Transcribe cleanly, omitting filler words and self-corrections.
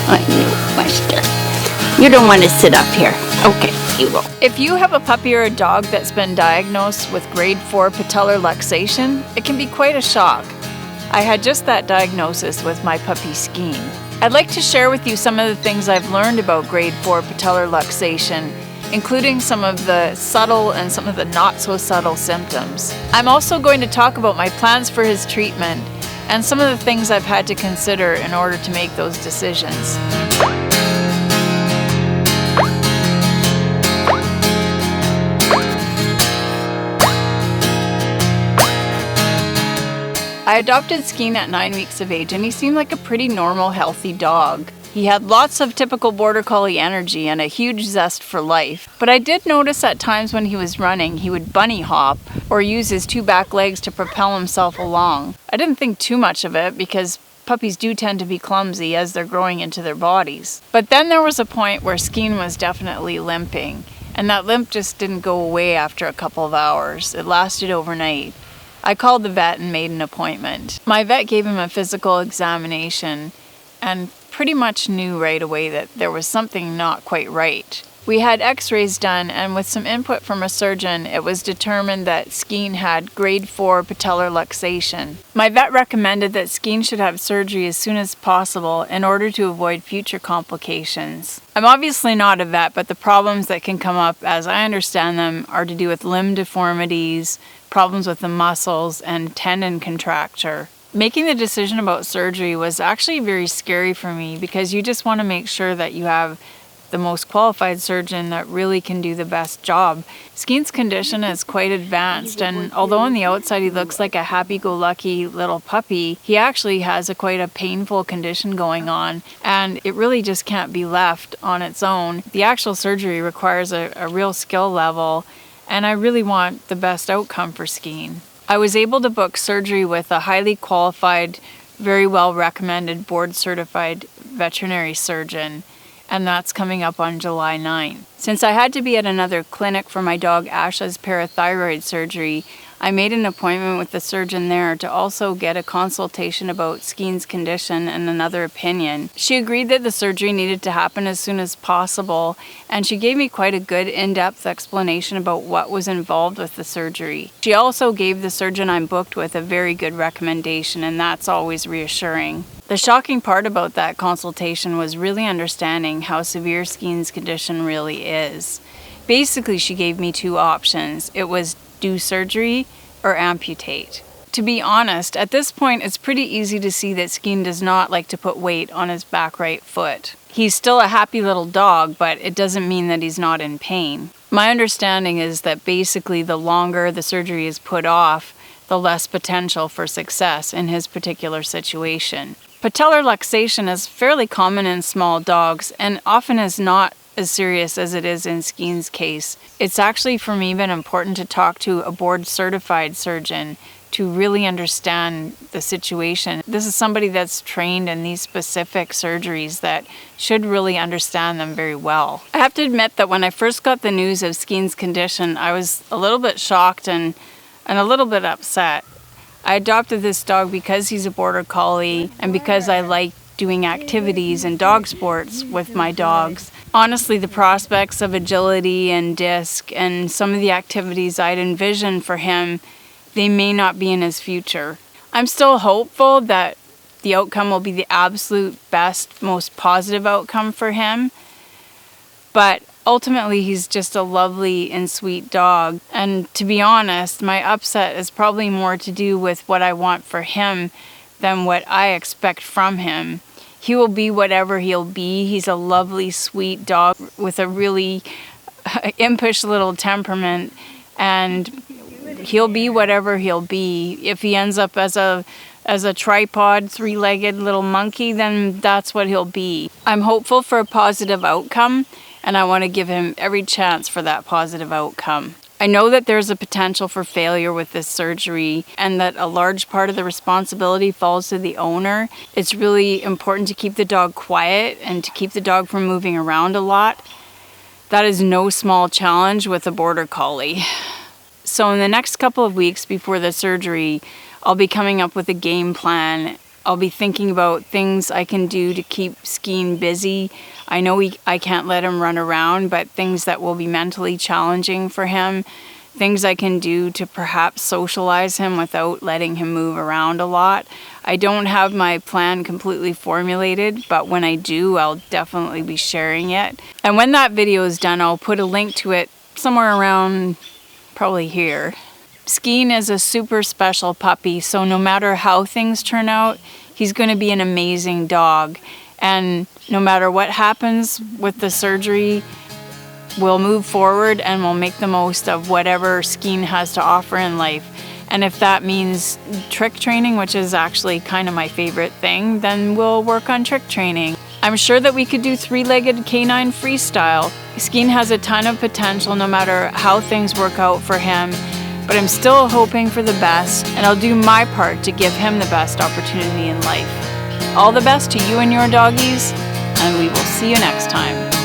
I knew, Master. You don't want to sit up here. Okay, you go. If you have a puppy or a dog that's been diagnosed with grade 4 patellar luxation, it can be quite a shock. I had just that diagnosis with my puppy Skeen. I'd like to share with you some of the things I've learned about grade 4 patellar luxation, including some of the subtle and some of the not so subtle symptoms. I'm also going to talk about my plans for his treatment and some of the things I've had to consider in order to make those decisions. I adopted Skeen at 9 weeks of age, and he seemed like a pretty normal, healthy dog. He had lots of typical Border Collie energy and a huge zest for life. But I did notice at times when he was running, he would bunny hop or use his two back legs to propel himself along. I didn't think too much of it because puppies do tend to be clumsy as they're growing into their bodies. But then there was a point where Skeen was definitely limping, and that limp just didn't go away after a couple of hours. It lasted overnight. I called the vet and made an appointment. My vet gave him a physical examination and pretty much knew right away that there was something not quite right. We had x-rays done, and with some input from a surgeon, it was determined that Skeen had grade 4 patellar luxation. My vet recommended that Skeen should have surgery as soon as possible in order to avoid future complications. I'm obviously not a vet, but the problems that can come up, as I understand them, are to do with limb deformities, problems with the muscles, and tendon contracture. Making the decision about surgery was actually very scary for me because you just want to make sure that you have the most qualified surgeon that really can do the best job. Skeen's condition is quite advanced, and although on the outside he looks like a happy-go-lucky little puppy, he actually has quite a painful condition going on, and it really just can't be left on its own. The actual surgery requires a real skill level, and I really want the best outcome for Skeen. I was able to book surgery with a highly qualified, very well recommended board-certified veterinary surgeon, and that's coming up on July 9. Since I had to be at another clinic for my dog Asha's parathyroid surgery, I made an appointment with the surgeon there to also get a consultation about Skeen's condition and another opinion. She agreed that the surgery needed to happen as soon as possible, and she gave me quite a good in-depth explanation about what was involved with the surgery. She also gave the surgeon I'm booked with a very good recommendation, and that's always reassuring. The shocking part about that consultation was really understanding how severe Skeen's condition really is. Basically, she gave me two options. It was do surgery or amputate. To be honest, at this point it's pretty easy to see that Skeen does not like to put weight on his back right foot. He's still a happy little dog, but it doesn't mean that he's not in pain. My understanding is that basically the longer the surgery is put off, the less potential for success in his particular situation. Patellar luxation is fairly common in small dogs and often is not as serious as it is in Skeen's case. It's actually for me been important to talk to a board-certified surgeon to really understand the situation. This is somebody that's trained in these specific surgeries that should really understand them very well. I have to admit that when I first got the news of Skeen's condition, I was a little bit shocked and a little bit upset. I adopted this dog because he's a Border Collie and because I like doing activities and dog sports with my dogs. Honestly, the prospects of agility and disc and some of the activities I'd envisioned for him, they may not be in his future. I'm still hopeful that the outcome will be the absolute best, most positive outcome for him, but ultimately he's just a lovely and sweet dog. And to be honest, my upset is probably more to do with what I want for him than what I expect from him. He will be whatever he'll be. He's a lovely, sweet dog with a really impish little temperament, and he'll be whatever he'll be. If he ends up as a tripod, three-legged little monkey, then that's what he'll be. I'm hopeful for a positive outcome, and I want to give him every chance for that positive outcome. I know that there's a potential for failure with this surgery and that a large part of the responsibility falls to the owner. It's really important to keep the dog quiet and to keep the dog from moving around a lot. That is no small challenge with a Border Collie. So in the next couple of weeks before the surgery, I'll be coming up with a game plan I'll be thinking about things I can do to keep Skeen busy. I know I can't let him run around, but things that will be mentally challenging for him, things I can do to perhaps socialize him without letting him move around a lot. I don't have my plan completely formulated, but when I do, I'll definitely be sharing it. And when that video is done, I'll put a link to it somewhere around probably here. Skeen is a super special puppy, so no matter how things turn out, he's going to be an amazing dog. And no matter what happens with the surgery, we'll move forward and we'll make the most of whatever Skeen has to offer in life. And if that means trick training, which is actually kind of my favorite thing, then we'll work on trick training. I'm sure that we could do three-legged canine freestyle. Skeen has a ton of potential no matter how things work out for him. But I'm still hoping for the best, and I'll do my part to give him the best opportunity in life. All the best to you and your doggies, and we will see you next time.